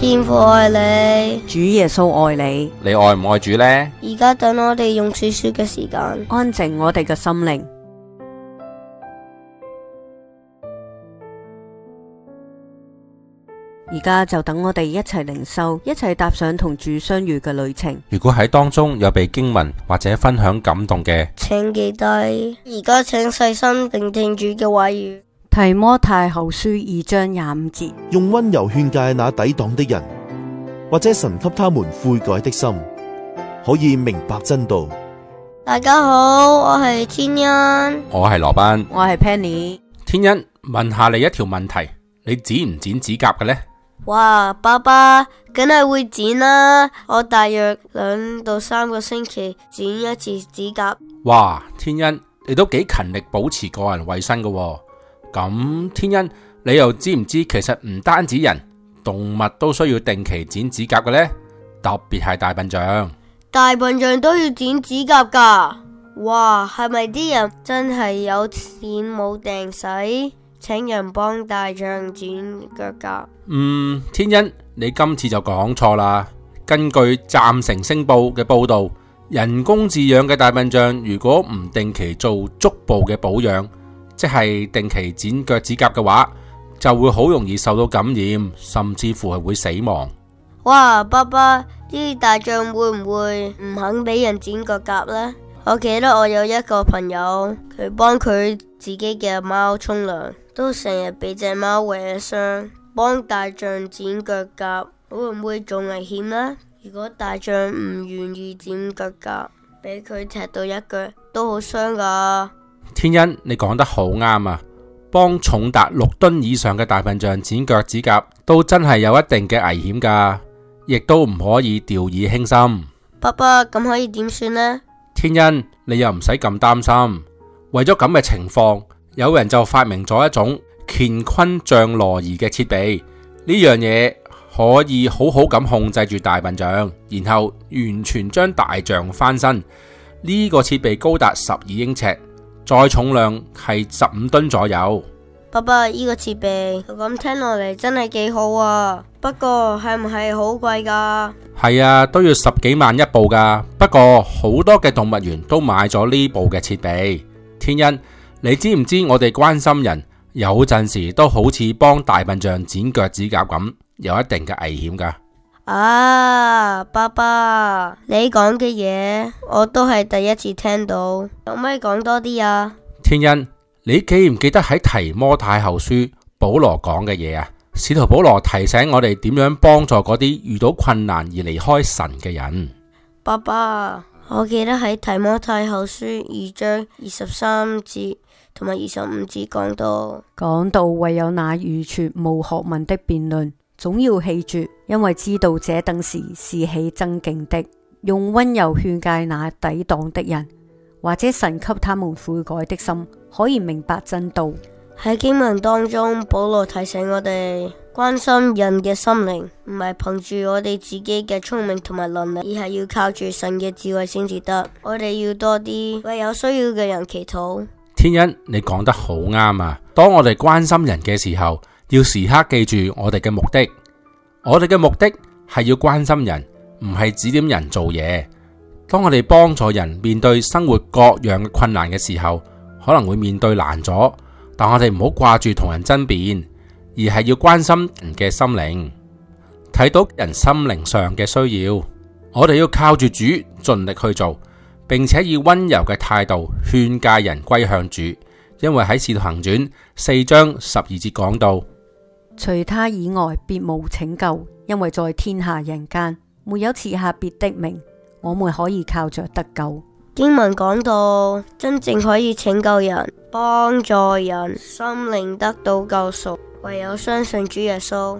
天父愛你，主耶穌愛你。你愛唔愛主呢？而家等我哋用說說嘅時間，安靜我哋嘅心靈。而家就等我哋一齊靈修，一齊踏上同主相遇嘅旅程。如果喺當中有被經文或者分享感動嘅，請記低。而家請細心聆聽主嘅話語。提摩太後書2章25節，用溫柔勸誡那抵擋的人，或者神給他們悔改的心，可以明白真道。大家好，我係天恩，我係羅賓。我係 Penny。天恩，問下你一條問題，你剪唔剪指甲嘅呢？哇，爸爸梗係會剪啦，我大約2到3個星期剪一次指甲。哇，天恩，你都幾勤力保持個人衛生㗎喎。咁天恩，你又知唔知其實唔單止人，動物都需要定期剪指甲嘅呢？特別係大笨象。大笨象都要剪指甲噶？哇，係咪啲人真係有錢冇定使，請人幫大象剪腳甲？天恩，你今次就講錯啦。根據暫城星報嘅報道，人工飼養嘅大笨象如果唔定期做足部嘅保養，即係定期剪腳趾甲嘅話，就會好容易受到感染，甚至乎係會死亡。哇，爸爸，啲大象會唔會唔肯俾人剪腳甲呢？我記得我有一個朋友，佢幫佢自己嘅貓沖涼，都成日俾隻貓搲傷。幫大象剪腳甲會唔會仲危險呢？如果大象唔願意剪腳甲，俾佢踢到一腳都好傷噶。天恩，你講得好啱啊！幫重達6噸以上嘅大笨象剪腳趾甲，都真係有一定嘅危險噶，亦都唔可以掉以輕心。爸爸，咁可以點算呢？天恩，你又唔使咁擔心。為咗咁嘅情況，有人就發明咗一種乾坤象挪移嘅設備，呢樣嘢可以好好咁控制住大笨象，然後完全將大象翻身。呢個設備高達12英尺，載重量係15噸左右。爸爸，呢個設備咁聽落嚟真係幾好啊，不過係唔係好貴噶？係啊，都要10幾萬一部噶。不過好多嘅動物園都買咗呢部嘅設備。天恩，你知唔知我哋關心人有陣時都好似幫大笨象剪腳趾甲咁，有一定嘅危險噶。啊，爸爸，你講嘅嘢我都係第一次聽到，可唔可以講多啲啊？天恩，你記唔記得喺提摩太後書保羅講嘅嘢啊？使徒保羅提醒我哋點樣幫助嗰啲遇到困難而離開神嘅人。爸爸，我記得喺提摩太後書2章23節同埋25節講到唯有那愚拙無學問的辯論，總要棄絕，因為知道這等事是起爭競的。用溫柔勸誡那抵擋的人，或者神給他們悔改的心，可以明白真道。喺經文當中，保羅提醒我哋關心人嘅心靈，唔係憑住我哋自己嘅聰明同埋能力，而係要靠住神嘅智慧先至得。我哋要多啲為有需要嘅人祈禱。天恩，你講得好啱啊！當我哋關心人嘅時候，要時刻記住我哋嘅目的。我哋嘅目的係要關心人，唔係指點人做嘢。當我哋幫助人面對生活各樣嘅困難嘅時候，可能會面對難阻，但我哋唔好掛住同人爭辯，而係要關心人嘅心靈，睇到人心靈上嘅需要。我哋要靠住主盡力去做，並且以溫柔嘅態度勸誡人歸向主。因為喺使徒行傳4章12節講到，除他以外別無拯救，因為在天下人間沒有賜下別的名，我們可以靠着得救。經文講到真正可以拯救人、幫助人心靈得到救贖，唯有相信主耶穌。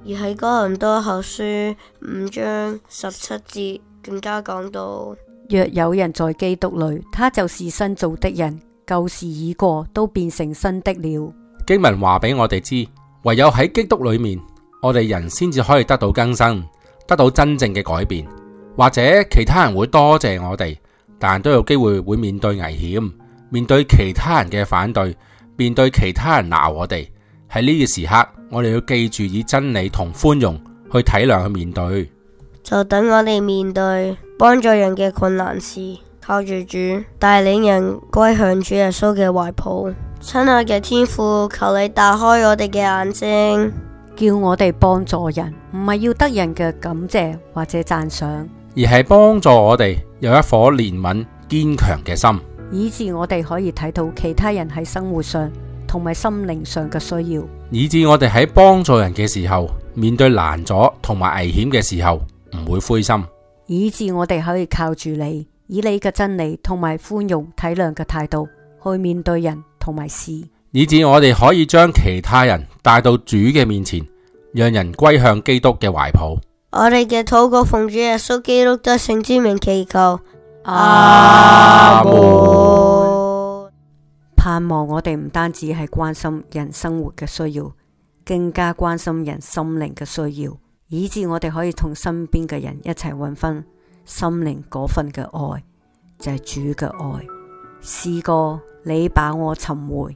而喺哥林多後書5章17節更加講到，若有人在基督裏，他就是新造的人，舊事已過，都變成新的了。經文話俾我哋知，唯有喺基督裏面，我哋人先至可以得到更新，得到真正嘅改變。或者其他人會多謝我哋，但都有機會會面對危險，面對其他人嘅反對，面對其他人鬧我哋。喺呢個時刻，我哋要記住以真理同寬容去體諒去面對。就等我哋面對幫助人嘅困難時，靠住主帶領人歸向主耶穌嘅懷抱。親愛嘅天父，求你打開我哋嘅眼睛，叫我哋幫助人，唔係要得人嘅感謝或者讚賞，而係幫助我哋有一顆憐憫堅強嘅心，以致我哋可以睇到其他人喺生活上同埋心靈上嘅需要，以致我哋喺幫助人嘅時候，面對難阻同埋危險嘅時候唔會灰心，以致我哋可以靠住你，以你嘅真理同埋寬容體諒嘅態度去面對人同埋事，以致我哋可以將其他人帶到主嘅面前，讓人歸向基督嘅懷抱。我哋嘅禱告奉主耶穌基督得勝之名祈求，阿門。盼望我哋唔單止係關心人生活嘅需要，更加關心人心靈嘅需要，以致我哋可以同身邊嘅人一齊揾翻心靈嗰份嘅愛，就係主嘅愛。詩歌，你把我尋回。